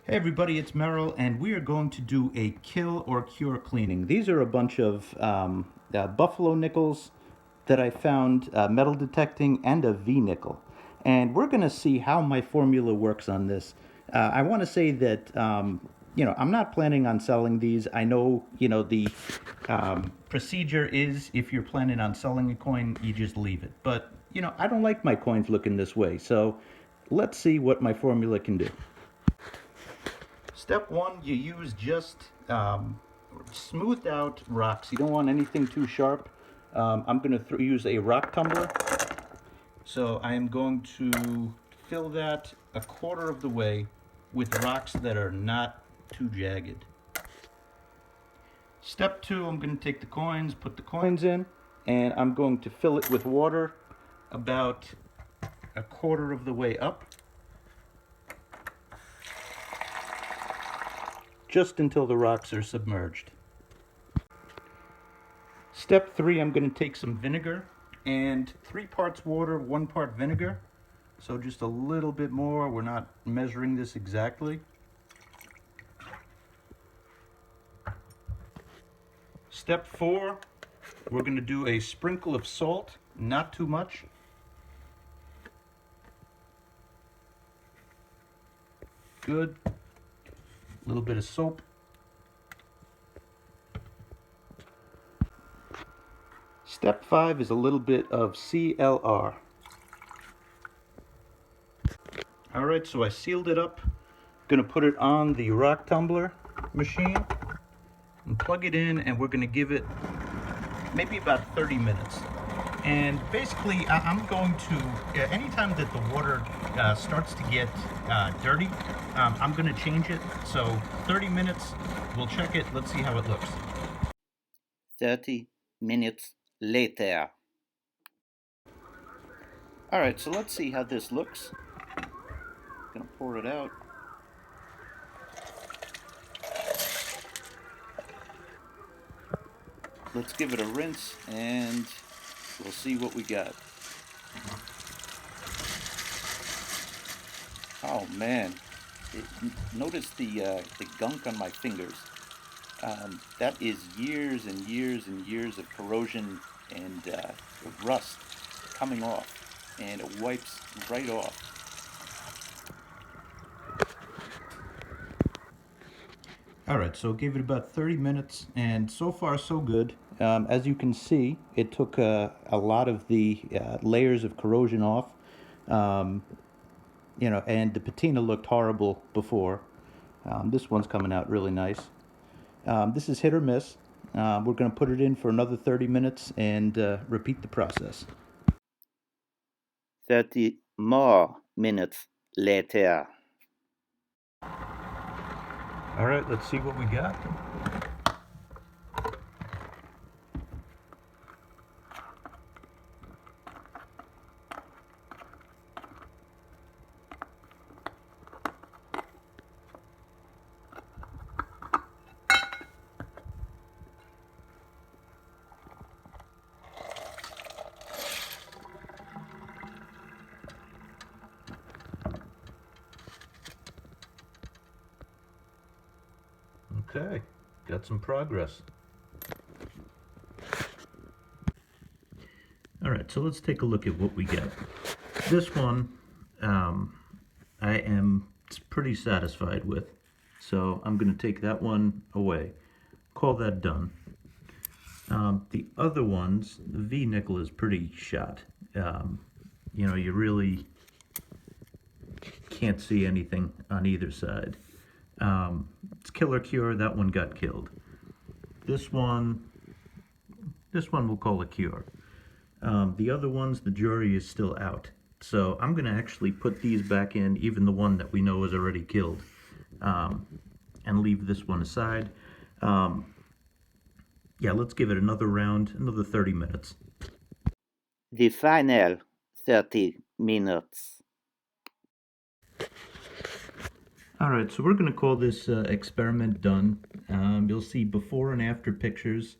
Hey everybody, it's Merrill, and we are going to do a kill or cure cleaning. These are a bunch of buffalo nickels that I found metal detecting and a V-nickel. And we're going to see how my formula works on this. I want to say that, I'm not planning on selling these. I know, the procedure is if you're planning on selling a coin, you just leave it. But, I don't like my coins looking this way. So let's see what my formula can do. Step one, you use just smoothed out rocks. You don't want anything too sharp. I'm going to use a rock tumbler. So I am going to fill that a quarter of the way with rocks that are not too jagged. Step two, I'm going to take the coins, put the coins in, and I'm going to fill it with water about a quarter of the way up, just until the rocks are submerged. Step three, I'm going to take some vinegar and 3 parts water, 1 part vinegar. So just a little bit more. We're not measuring this exactly. Step four, we're going to do a sprinkle of salt, not too much. Good. A little bit of soap. Step five is a little bit of CLR. All right, so I sealed it up. Going to put it on the rock tumbler machine and plug it in, and we're going to give it maybe about 30 minutes. And basically, I'm going to, anytime that the water starts to get dirty, I'm going to change it. So 30 minutes, we'll check it. Let's see how it looks. 30 minutes later. All right, so let's see how this looks. Gonna pour it out. Let's give it a rinse and we'll see what we got. Oh man, notice the gunk on my fingers. That is years and years and years of corrosion and rust coming off, and it wipes right off. All right, so give it about 30 minutes, and so far so good. As you can see, it took a lot of the layers of corrosion off. Um, and the patina looked horrible before. This one's coming out really nice. This is hit or miss. We're going to put it in for another 30 minutes and repeat the process. 30 more minutes later. All right, let's see what we got. Okay, got some progress. All right, so let's take a look at what we get. This one, I am pretty satisfied with, so I'm going to take that one away. Call that done. The other ones, the V-nickel is pretty shot. You really can't see anything on either side. It's kill or cure. That one got killed. This one we'll call a cure. The other ones, the jury is still out. So I'm going to actually put these back in, even the one that we know is already killed, and leave this one aside. Yeah, let's give it another round, another 30 minutes. The final 30 minutes. All right, so we're going to call this experiment done. You'll see before and after pictures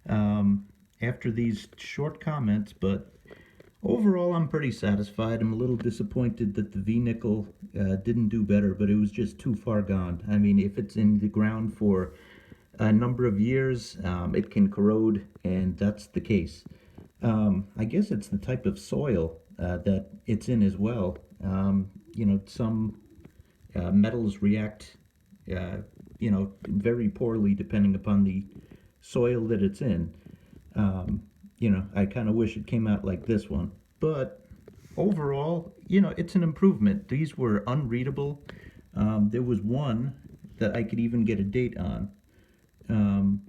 after these short comments, but Overall, I'm pretty satisfied. I'm a little disappointed that the V nickel didn't do better, but it was just too far gone. I mean, if it's in the ground for a number of years, it can corrode, and that's the case. I guess it's the type of soil that it's in as well. Some metals react, uh, very poorly depending upon the soil that it's in. I kind of wish it came out like this one. But overall, it's an improvement. These were unreadable. There was one that I could even get a date on. Um,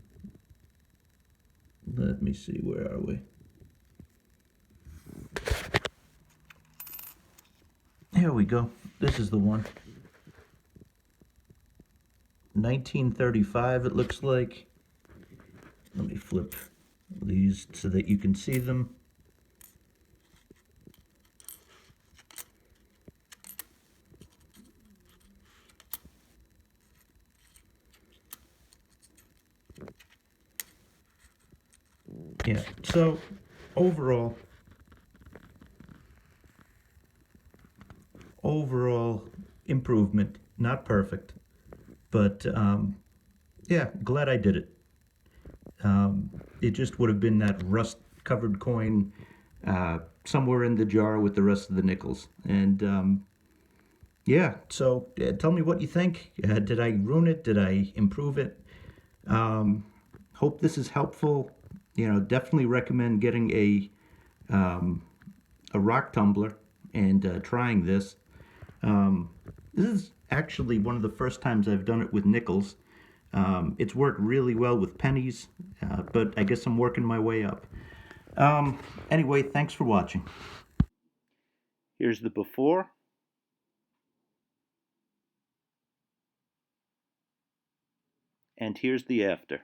Let me see, where are we? Here we go. This is the one. 1935, it looks like. Let me flip these so that you can see them. Yeah, so overall, overall improvement. Not perfect, but yeah, glad I did it. It just would have been that rust-covered coin somewhere in the jar with the rest of the nickels. And yeah, so tell me what you think. Did I ruin it? Did I improve it? Um, Hope this is helpful. Definitely recommend getting um, a rock tumbler and trying this. Um, this is actually one of the first times I've done it with nickels. It's worked really well with pennies, but I guess I'm working my way up. Anyway, thanks for watching. Here's the before, and here's the after.